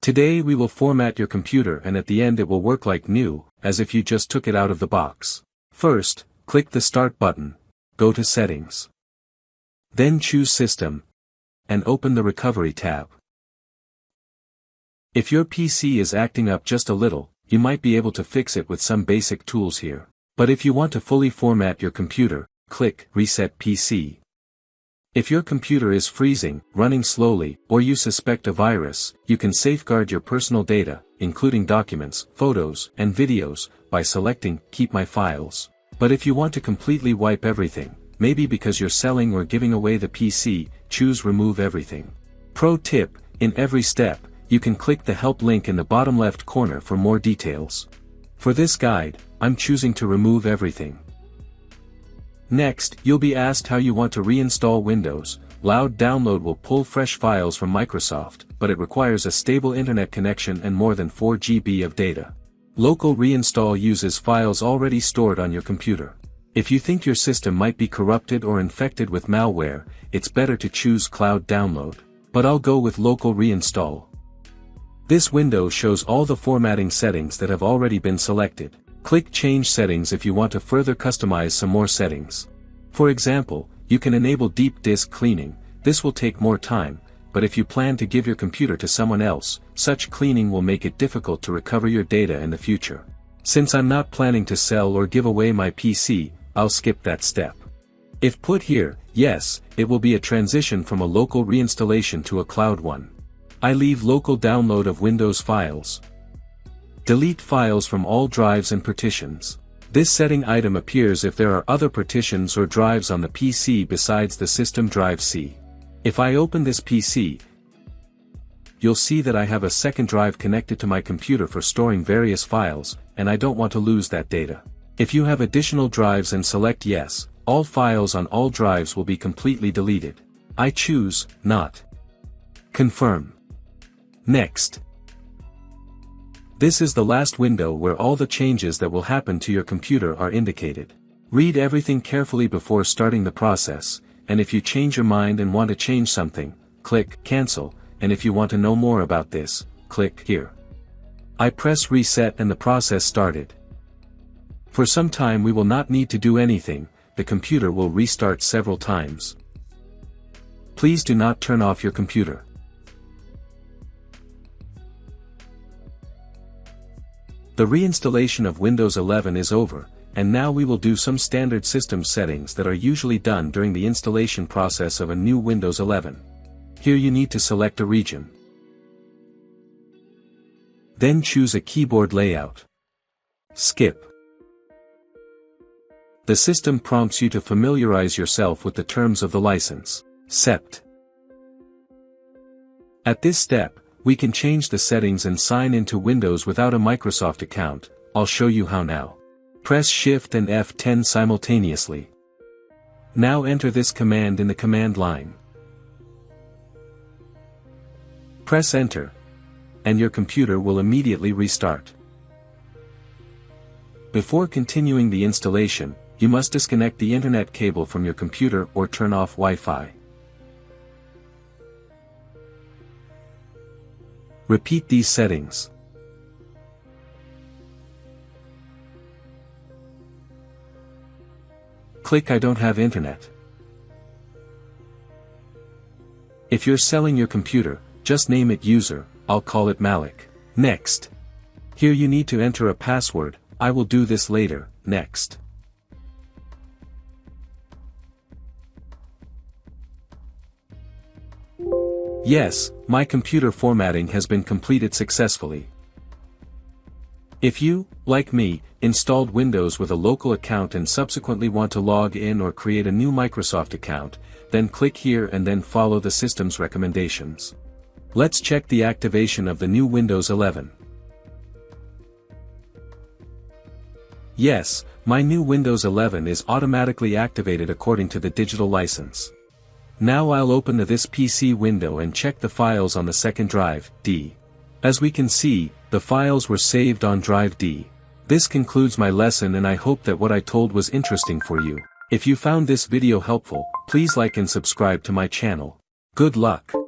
Today we will format your computer and at the end it will work like new, as if you just took it out of the box. First, click the Start button, go to Settings. Then choose System, and open the Recovery tab. If your PC is acting up just a little, you might be able to fix it with some basic tools here. But if you want to fully format your computer, click Reset PC. If your computer is freezing, running slowly, or you suspect a virus, you can safeguard your personal data, including documents, photos, and videos, by selecting Keep My Files. But if you want to completely wipe everything, maybe because you're selling or giving away the PC, choose Remove Everything. Pro tip, in every step, you can click the Help link in the bottom left corner for more details. For this guide, I'm choosing to remove everything. Next, you'll be asked how you want to reinstall Windows. Loud Download will pull fresh files from Microsoft, but it requires a stable internet connection and more than 4 GB of data. Local Reinstall uses files already stored on your computer. If you think your system might be corrupted or infected with malware, it's better to choose Cloud Download. But I'll go with Local Reinstall. This window shows all the formatting settings that have already been selected. Click Change Settings if you want to further customize some more settings. For example, you can enable deep disk cleaning. This will take more time, but if you plan to give your computer to someone else, such cleaning will make it difficult to recover your data in the future. Since I'm not planning to sell or give away my PC, I'll skip that step. If put here, yes, it will be a transition from a local reinstallation to a cloud one. I leave local download of Windows files. Delete files from all drives and partitions. This setting item appears if there are other partitions or drives on the PC besides the system drive C. If I open this PC, you'll see that I have a second drive connected to my computer for storing various files, and I don't want to lose that data. If you have additional drives and select Yes, all files on all drives will be completely deleted. I choose Not. Confirm. Next. This is the last window where all the changes that will happen to your computer are indicated. Read everything carefully before starting the process, and if you change your mind and want to change something, click Cancel, and if you want to know more about this, click here. I press Reset and the process started. For some time we will not need to do anything, the computer will restart several times. Please do not turn off your computer. The reinstallation of Windows 11 is over, and now we will do some standard system settings that are usually done during the installation process of a new Windows 11. Here you need to select a region. Then choose a keyboard layout. Skip. The system prompts you to familiarize yourself with the terms of the license. Accept. At this step, we can change the settings and sign into Windows without a Microsoft account. I'll show you how now. Press Shift and F10 simultaneously. Now enter this command in the command line. Press Enter, and your computer will immediately restart. Before continuing the installation, you must disconnect the internet cable from your computer or turn off Wi-Fi. Repeat these settings. Click I don't have internet. If you're selling your computer, just name it User, I'll call it Malik. Next. Here you need to enter a password, I will do this later. Next. Yes, my computer formatting has been completed successfully. If you, like me, installed Windows with a local account and subsequently want to log in or create a new Microsoft account, then click here and then follow the system's recommendations. Let's check the activation of the new Windows 11. Yes, my new Windows 11 is automatically activated according to the digital license. Now I'll open this PC window and check the files on the second drive, D. As we can see, the files were saved on drive D. This concludes my lesson and I hope that what I told was interesting for you. If you found this video helpful, please like and subscribe to my channel. Good luck!